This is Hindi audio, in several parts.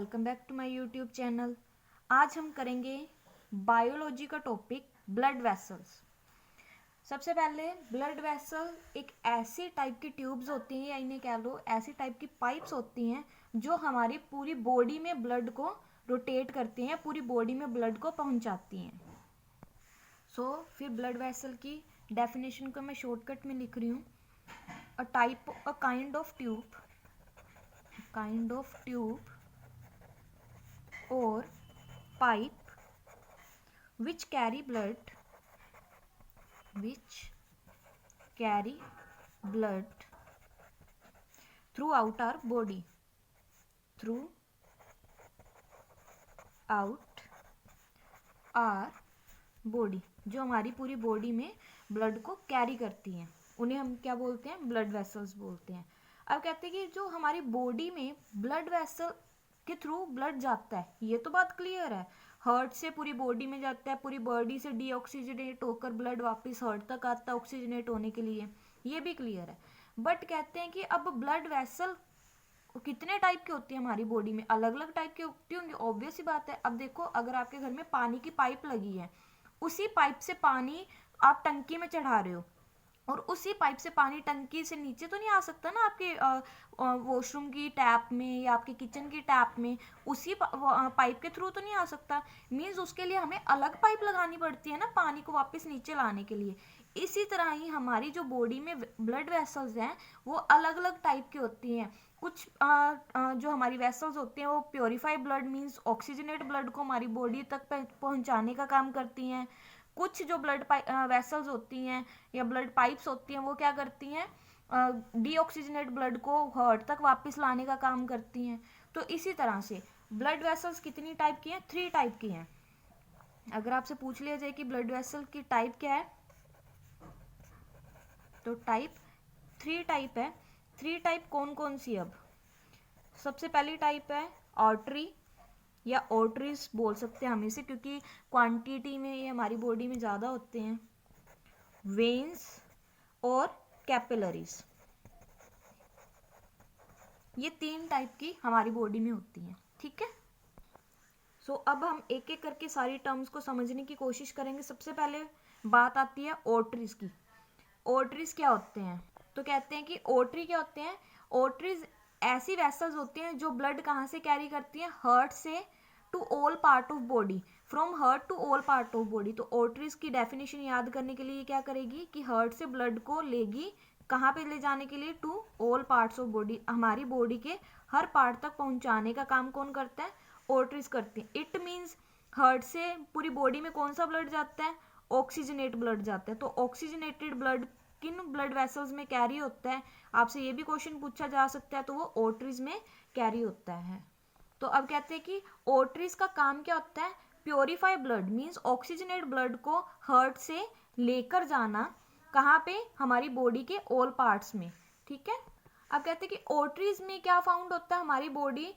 Welcome back to my YouTube channel. आज हम करेंगे बायोलॉजी का टॉपिक ब्लड वेसल्स। सबसे पहले ब्लड वेसल एक ऐसी टाइप की ट्यूब्स होती हैं या इन्हें कह लो ऐसी टाइप की पाइप्स होती हैं जो हमारी पूरी बॉडी में ब्लड को रोटेट करती हैं, पूरी बॉडी में ब्लड को पहुंचाती हैं। फिर ब्लड वेसल की डेफिनेशन को मैं शॉर्टकट में लिख रही हूँ। A kind of tube or pipe which carry blood throughout our body जो हमारी पूरी बॉडी में ब्लड को कैरी करती हैं उन्हें हम क्या बोलते हैं? ब्लड वेसल्स बोलते हैं। अब कहते हैं कि जो हमारी बॉडी में ब्लड वेसल के थ्रू ब्लड जाता है, ये तो बात क्लियर है। हार्ट से पूरी बॉडी में जाता है, पूरी बॉडी से डीऑक्सीजनेट होकर ब्लड वापस हार्ट तक आता है ऑक्सीजनेट होने के लिए, ये भी क्लियर है। बट कहते हैं कि अब ब्लड वेसल कितने टाइप की होती है हमारी बॉडी में? अलग अलग टाइप की होती होंगी, ऑब्वियस ही बात है। अब देखो, अगर आपके घर में पानी की पाइप लगी है, उसी पाइप से पानी आप टंकी में चढ़ा रहे हो और उसी पाइप से पानी टंकी से नीचे तो नहीं आ सकता ना आपके वॉशरूम की टैप में या आपके किचन की टैप में, उसी पाइप के थ्रू तो नहीं आ सकता। मीन्स उसके लिए हमें अलग पाइप लगानी पड़ती है ना पानी को वापस नीचे लाने के लिए। इसी तरह ही हमारी जो बॉडी में ब्लड वेसल्स हैं वो अलग अलग टाइप की होती हैं। कुछ जो हमारी वेसल्स होती हैं वो purify blood means oxygenate blood को हमारी बॉडी तक पहुंचाने का काम करती हैं। कुछ जो ब्लड वेसल्स होती हैं या ब्लड पाइप्स होती हैं वो क्या करती हैं? डीऑक्सीजनेट ब्लड को हार्ट तक वापस लाने का काम करती हैं। तो इसी तरह से ब्लड वेसल्स कितनी टाइप की हैं? 3 टाइप की हैं। अगर आपसे पूछ लिया जाए कि ब्लड वेसल की टाइप क्या है, तो टाइप 3 टाइप है। 3 टाइप कौन कौन सी? अब सबसे पहली टाइप है आर्टरी या आर्टरीज बोल सकते हैं हम इसे, क्योंकि क्वांटिटी में ये हमारी बॉडी में ज़्यादा होते हैं। वेन्स और कैपिलरीज, ये 3 टाइप की हमारी बॉडी में होती हैं। ठीक है, अब हम एक एक करके सारी टर्म्स को समझने की कोशिश करेंगे। सबसे पहले बात आती है आर्टरीज की। आर्टरीज क्या होते हैं? तो कहते हैं कि आर्टरी क्या होते हैं? आर्टरीज ऐसी वेसल्स होती हैं जो ब्लड कहाँ से कैरी करती हैं? हार्ट से to all part of body, from heart to all part of body. तो आर्टरीज की डेफिनेशन याद करने के लिए क्या करेगी कि हार्ट से ब्लड को लेगी कहाँ पे ले जाने के लिए? To all parts of body, हमारी बॉडी के हर पार्ट तक पहुंचाने का काम कौन करता है? आर्टरीज करती है। इट मीन्स हार्ट से पूरी बॉडी में कौन सा ब्लड जाता है? ऑक्सीजनेट ब्लड जाता है। तो ऑक्सीजनेटेड ब्लड किन ब्लड वेसल्स में कैरी होता है? आपसे ये भी क्वेश्चन पूछा जा सकता है, तो वो आर्टरीज में कैरी होता है। तो अब कहते हैं कि आर्टरीज का काम क्या होता है? Purify blood means oxygenate blood को हार्ट से लेकर जाना कहाँ पे? हमारी बॉडी के ऑल पार्ट्स में। ठीक है, अब कहते हैं कि आर्टरीज में क्या फाउंड होता है? हमारी बॉडी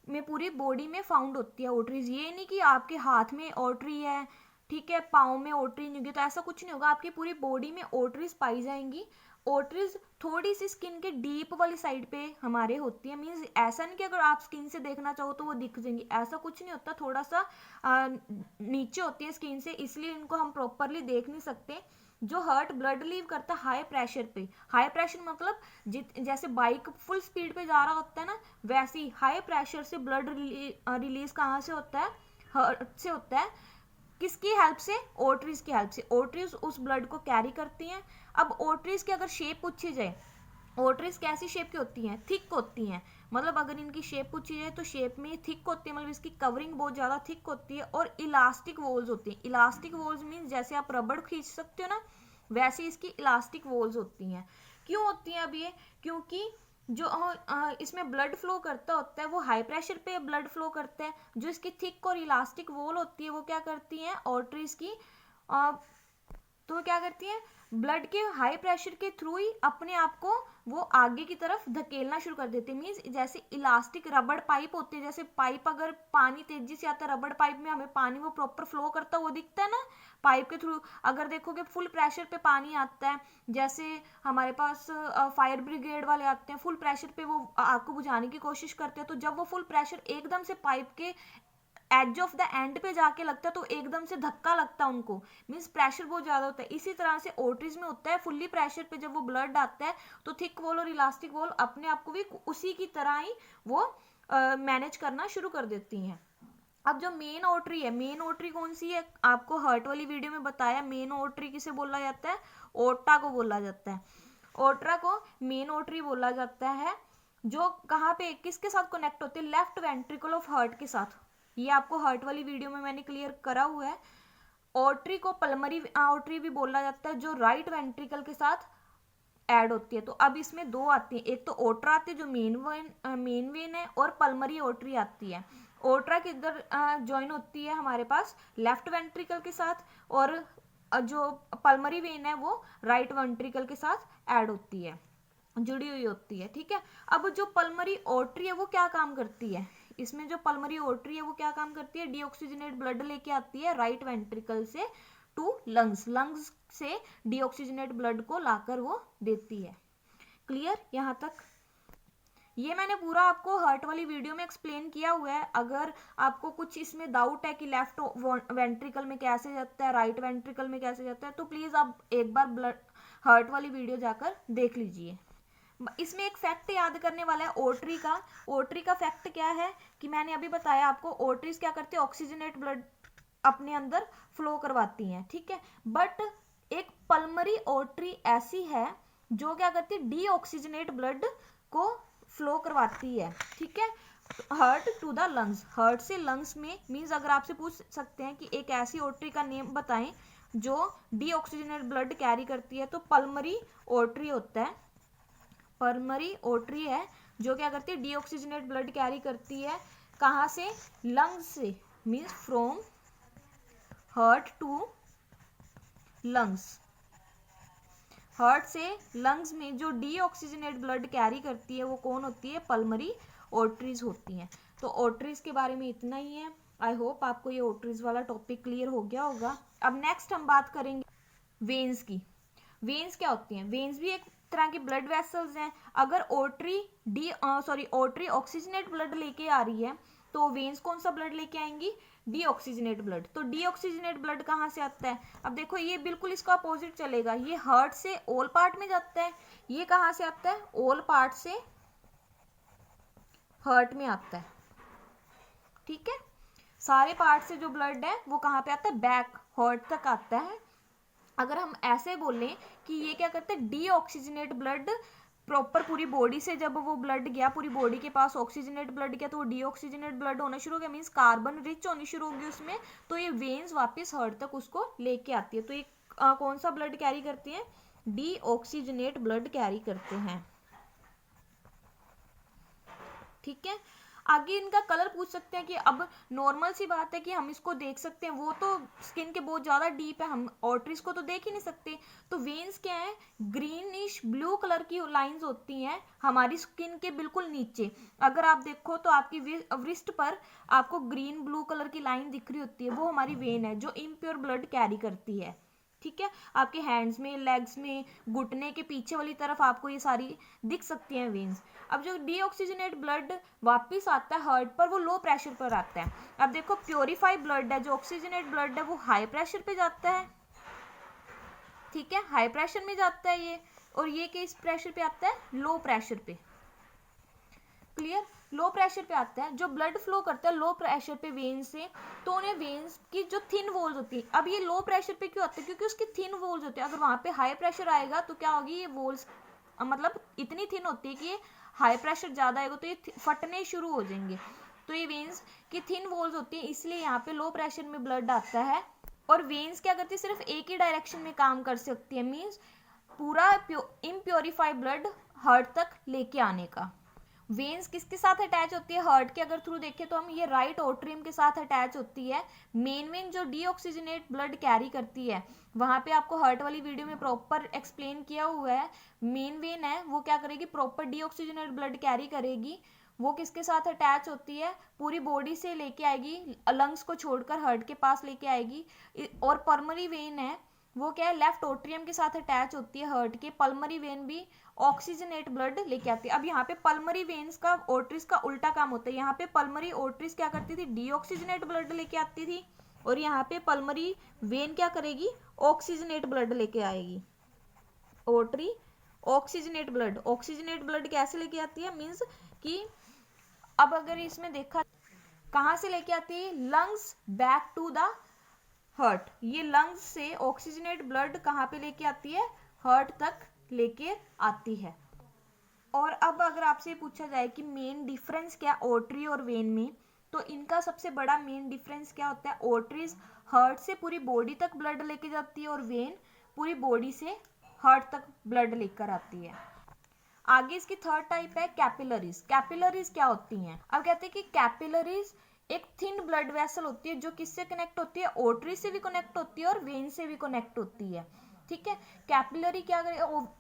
में, पूरी बॉडी में फाउंड होती है आर्टरीज। ये नहीं कि आपके हाथ में आर्टरी है, ठीक है, पाँव में आर्टरी नहीं होगी, तो ऐसा कुछ नहीं होगा। आपकी पूरी बॉडी में आर्टरीज पाई जाएंगी। आर्टरीज थोड़ी सी स्किन के डीप वाली साइड पे हमारे होती है। मीन्स ऐसा नहीं कि अगर आप स्किन से देखना चाहो तो वो दिख जाएंगी, ऐसा कुछ नहीं होता। थोड़ा सा नीचे होती है स्किन से, इसलिए इनको हम प्रॉपरली देख नहीं सकते। जो हार्ट ब्लड लीव करता है हाई प्रेशर पे, हाई प्रेशर मतलब जैसे बाइक फुल स्पीड पे जा रहा होता है ना, वैसे ही हाई प्रेशर से ब्लड रिलीज कहाँ से होता है? हार्ट से होता है। किसकी हेल्प से? आर्टरीज की हेल्प से। आर्टरीज उस ब्लड को कैरी करती हैं। अब आर्टरीज की अगर शेप पूछी जाए, आर्टरीज कैसी शेप की होती हैं? थिक होती हैं। मतलब अगर इनकी शेप पूछी जाए तो शेप में थिक होती है, मतलब इसकी कवरिंग बहुत ज़्यादा थिक होती है। और इलास्टिक वॉल्स होती हैं। इलास्टिक वॉल्स मीन्स जैसे आप रबड़ खींच सकते हो ना, वैसे इसकी इलास्टिक वॉल्स होती हैं। क्यों होती हैं? अब ये क्योंकि जो इसमें ब्लड फ्लो करता होता है वो हाई प्रेशर पे ब्लड फ्लो करता है। जो इसकी थिक और इलास्टिक वॉल होती है वो क्या करती हैं? आर्टरीज की तो वो क्या करती हैं, ब्लड के हाई प्रेशर के थ्रू ही अपने आप को वो आगे की तरफ धकेलना शुरू कर देते हैं। मीन्स जैसे इलास्टिक रबड़ पाइप होते हैं, जैसे पाइप अगर पानी तेजी से आता है रबड़ पाइप में, हमें पानी वो प्रॉपर फ्लो करता है वो दिखता है ना पाइप के थ्रू। अगर देखोगे फुल प्रेशर पे पानी आता है, जैसे हमारे पास फायर ब्रिगेड वाले आते हैं, फुल प्रेशर पे वो आग को बुझाने की कोशिश करते हैं, तो जब वो फुल प्रेशर एकदम से पाइप के एज ऑफ द एंड पे जाके लगता है तो एकदम से धक्का लगता है उनको, मीन्स प्रेशर बहुत ज्यादा होता है। इसी तरह से ओटरीज में होता है, फुल्ली प्रेशर पे जब वो ब्लड आता है तो थिक वॉल और इलास्टिक वॉल अपने आप को भी उसी की तरह ही वो मैनेज करना शुरू कर देती हैं। अब जो मेन ओटरी है, मेन ओटरी कौन सी है, आपको हर्ट वाली वीडियो में बताया मेन ओटरी किसे बोला जाता है, ओटा को बोला जाता है। ओट्रा को मेन ओटरी बोला जाता है, जो कहाँ पे किसके साथ कनेक्ट होते हैं, लेफ्ट वेंट्रिकल ऑफ हार्ट के साथ। ये आपको हार्ट वाली वीडियो में मैंने क्लियर करा हुआ है। ओटरी को पल्मरी ओटरी भी बोला जाता है, जो राइट वेंट्रिकल के साथ ऐड होती है। तो अब इसमें दो आती है, एक तो ओट्रा आती है जो मेन वेन है, और पल्मरी ओटरी आती है। ओट्रा किधर ज्वाइन होती है हमारे पास, लेफ्ट वेंट्रिकल के साथ, और जो पल्मरी वेन है वो राइट वेंट्रिकल के साथ ऐड होती है, जुड़ी हुई होती है। ठीक है, अब जो पल्मरी ओटरी है वो क्या काम करती है, इसमें जो पल्मरी ओटरी है वो क्या काम करती है, डीऑक्सीजनेट ब्लड लेके आती है राइट वेंट्रिकल से टू लंग्स, लंग्स से डीऑक्सीजनेट ब्लड को लाकर वो देती है। क्लियर यहाँ तक? ये मैंने पूरा आपको हार्ट वाली वीडियो में एक्सप्लेन किया हुआ है। अगर आपको कुछ इसमें डाउट है कि लेफ्ट वेंट्रिकल में कैसे जाता है, राइट वेंट्रिकल में कैसे जाता है, तो प्लीज आप एक बार ब्लड हार्ट वाली वीडियो जाकर देख लीजिए। इसमें एक फैक्ट याद करने वाला है ओटरी का। ओटरी का फैक्ट क्या है कि मैंने अभी बताया आपको, ओटरीज क्या करती है, ऑक्सीजनेट ब्लड अपने अंदर फ्लो करवाती हैं। ठीक है, बट एक पल्मरी ओटरी ऐसी है जो क्या करती है, डीऑक्सीजनेट ब्लड को फ्लो करवाती है। ठीक है, heart to the lungs, heart से लंग्स में, मीन्स अगर आपसे पूछ सकते हैं कि एक ऐसी ओटरी का नेम बताएं जो डीऑक्सीजनेट ब्लड कैरी करती है, तो पल्मरी ओटरी होता है। पल्मरी ओटरी है जो क्या करती है, डीऑक्सीजनेट ब्लड कैरी करती है, कहाँ से, लंग्स से, means from heart to lungs. Heart से लंग्स में जो डीऑक्सीजनेट ब्लड कैरी करती है वो कौन होती है, पल्मरी ओटरीज होती हैं। तो ओटरीज के बारे में इतना ही है। आई होप आपको ये ओटरीज वाला टॉपिक क्लियर हो गया होगा। अब नेक्स्ट हम बात करेंगे वेन्स की। वेन्स क्या होती हैं, वेन्स भी एक तरह के ब्लड वेसल्स हैं। अगर ओटरी ऑक्सीजनेट ब्लड लेके आ रही है तो वेन्स कौन सा ब्लड लेके आएंगी, डीऑक्सीजनेट ब्लड। तो डीऑक्सीजनेट ब्लड कहाँ से आता है, अब देखो ये बिल्कुल इसका अपोजिट चलेगा, ये हार्ट से ऑल पार्ट में जाता है, ये कहाँ से आता है, ऑल पार्ट से हार्ट में आता है। ठीक है, सारे पार्ट से जो ब्लड है वो कहाँ पे आता है, बैक हार्ट तक आता है। अगर हम ऐसे बोलें कि ये क्या करते हैं, डीऑक्सीजनेट ब्लड प्रॉपर पूरी बॉडी से जब वो ब्लड गया, पूरी बॉडी के पास ऑक्सीजनेट ब्लड गया तो वो डीऑक्सीजनेट ब्लड होना शुरू हो गया, मीन्स कार्बन रिच होनी शुरू होगी उसमें, तो ये वेन्स वापस हार्ट तक उसको लेके आती है। तो ये कौन सा ब्लड कैरी करती है, डीऑक्सीजनेट ब्लड कैरी करते हैं। ठीक है, आगे इनका कलर पूछ सकते हैं कि अब नॉर्मल सी बात है कि हम इसको देख सकते हैं, वो तो स्किन के बहुत ज़्यादा डीप है, हम ऑर्टरीज को तो देख ही नहीं सकते। तो वेन्स क्या है, ग्रीनिश ब्लू कलर की लाइंस होती हैं हमारी स्किन के बिल्कुल नीचे। अगर आप देखो तो आपकी रिस्ट पर आपको ग्रीन ब्लू कलर की लाइन दिख रही होती है, वो हमारी वेन है जो इम्प्योर ब्लड कैरी करती है। ठीक है, आपके हैंड्स में, लेग्स में, घुटने के पीछे वाली तरफ आपको ये सारी दिख सकती हैं वेन्स। अब जो डीऑक्सीजनेट ब्लड वापस आता है हार्ट पर, वो लो प्रेशर पर आता है। अब देखो प्योरीफाइड ब्लड है, जो ऑक्सीजनेट ब्लड है वो हाई प्रेशर पे जाता है। ठीक है, हाई प्रेशर में जाता है ये, और ये किस प्रेशर पे आता है, लो प्रेशर पे। क्लियर, लो प्रेशर पे आता है। जो ब्लड फ्लो करता है लो प्रेशर पे वेन से, तो उन्हें वेन्स की जो थिन वॉल्स होती है, अब ये लो प्रेशर पे क्यों आता है, क्योंकि उसकी थिन वॉल्स होती है। अगर वहां पे हाई प्रेशर आएगा तो क्या होगी, ये वॉल्स मतलब इतनी थिन होती है कि ये हाई प्रेशर ज्यादा आएगा तो ये फटने शुरू हो जाएंगे। तो ये वेन्स की थिन वॉल्स होती है, इसलिए यहाँ पे लो प्रेशर में ब्लड आता है। और वेन्स क्या करती है, सिर्फ एक ही डायरेक्शन में काम कर सकती है, मीन्स पूरा इम्प्योरीफाइड ब्लड हार्ट तक लेके आने का। वेन्स किसके साथ अटैच होती है हार्ट के अगर थ्रू देखें तो हम ये राइट ओट्रियम के साथ अटैच होती है। मेन वेन जो डीऑक्सीजनेट ब्लड कैरी करती है, वहां पे आपको हार्ट वाली वीडियो में प्रॉपर एक्सप्लेन किया हुआ है। मेन वेन है वो क्या करेगी, प्रॉपर डीऑक्सीजनेट ब्लड कैरी करेगी। वो किसके साथ अटैच होती है, पूरी बॉडी से लेके आएगी, लंग्स को छोड़कर हार्ट के पास लेके आएगी। और पल्मोनरी वेन है वो क्या है, लेफ्ट ओट्रियम के साथ अटैच होती है हार्ट के। पल्मोनरी वेन भी ऑक्सीजनेट ब्लड लेके आती है। अब यहाँ पे पल्मोनरी वेन्स का ओट्रिस का उल्टा काम होता है। यहाँ पे पल्मोनरी ओट्रिस क्या करती थी, डीऑक्सीजनेट ब्लड लेके आती थी, और यहाँ पे पल्मोनरी वेन क्या करेगी, ऑक्सीजनेट ब्लड लेके आएगी। ओट्री ऑक्सीजनेट ब्लड कैसे लेके आती है, मीन्स कि अब अगर इसमें देखा कहाँ से लेके आती है, lungs back to the heart. ये लंग्स से ऑक्सीजनेट ब्लड कहाँ पे लेके आती है, हार्ट तक लेके आती है। और अब अगर आपसे पूछा जाए कि मेन डिफरेंस क्या ओट्री और वेन में, तो इनका सबसे बड़ा मेन डिफरेंस क्या होता है, ओट्रीज हार्ट से पूरी बॉडी तक ब्लड लेके जाती है और वेन पूरी बॉडी से हार्ट तक ब्लड लेकर आती है। आगे इसकी थर्ड टाइप है कैपिलरीज। कैपिलरीज क्या होती हैं, अब कहते हैं कि कैपिलरीज एक थिन ब्लड वेसल होती है जो किससे कनेक्ट होती है, ओट्री से भी कनेक्ट होती है और वेन से भी कनेक्ट होती है। ठीक है, कैपिलरी क्या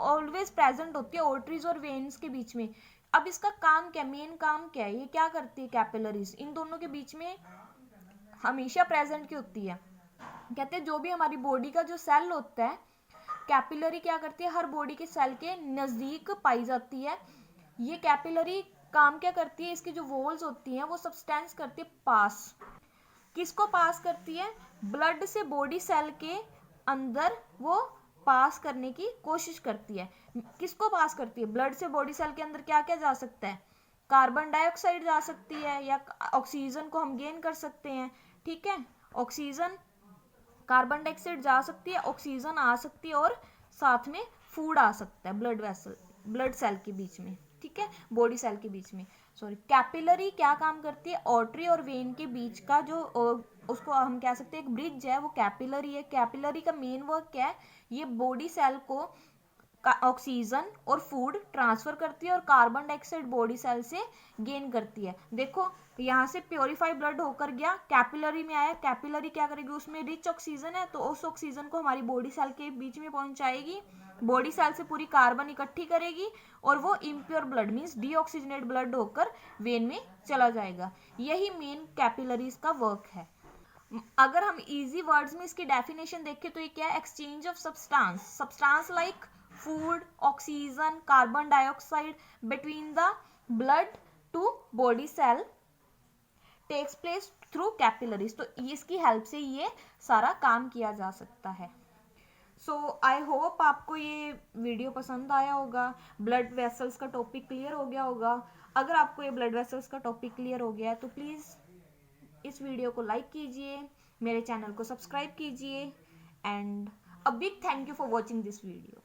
ऑलवेज प्रेजेंट होती है ओट्रीज और वेन्स के बीच में। अब इसका काम क्या, मेन काम क्या है, ये क्या करती है कैपिलरीज, इन दोनों के बीच में हमेशा प्रेजेंट की होती है। कहते हैं जो भी हमारी बॉडी का जो सेल होता है, कैपिलरी क्या करती है, हर बॉडी के सेल के नजदीक पाई जाती है। ये कैपिलरी काम क्या करती है, इसकी जो वॉल्स होती हैं वो सब्सटेंस करती है पास। किसको पास करती है, ब्लड से बॉडी सेल के अंदर वो पास करने की कोशिश करती है। किसको पास करती है, ब्लड से बॉडी सेल के अंदर क्या क्या जा सकता है, कार्बन डाइऑक्साइड जा सकती है, या ऑक्सीजन को हम गेन कर सकते हैं। ठीक है, ऑक्सीजन कार्बन डाइऑक्साइड जा सकती है, ऑक्सीजन आ सकती है, और साथ में फूड आ सकता है ब्लड सेल के बीच में। ठीक है, बॉडी सेल के बीच में। सॉरी, कैपिलरी क्या काम करती है, ऑर्टरी और वेन के बीच का जो उसको हम कह सकते हैं एक ब्रिज है, वो कैपिलरी है। कैपिलरी का मेन वर्क क्या है, ये बॉडी सेल को ऑक्सीजन और फूड ट्रांसफर करती है और कार्बन डाइऑक्साइड बॉडी सेल से गेन करती है। देखो यहाँ से प्योरीफाइड ब्लड होकर गया, कैपिलरी में आया, कैपिलरी क्या करेगी, उसमें रिच ऑक्सीजन है तो उस ऑक्सीजन को हमारी बॉडी सेल के बीच में पहुंचाएगी, बॉडी सेल से पूरी कार्बन इकट्ठी करेगी और वो impure blood means deoxygenate blood होकर वेन में चला जाएगा। यही मेन कैपिलरीज का वर्क है। अगर हम इजी वर्ड्स में इसकी डेफिनेशन देखें तो ये क्या है, exchange of substance like food, oxygen, carbon dioxide between the blood to body cell takes place through capillaries. तो इसकी हेल्प से ये सारा काम किया जा सकता है। सो आई होप आपको ये वीडियो पसंद आया होगा, ब्लड वेसल्स का टॉपिक क्लियर हो गया होगा। अगर आपको ये ब्लड वेसल्स का टॉपिक क्लियर हो गया है तो प्लीज़ इस वीडियो को लाइक कीजिए, मेरे चैनल को सब्सक्राइब कीजिए, and a big thank you for watching this video.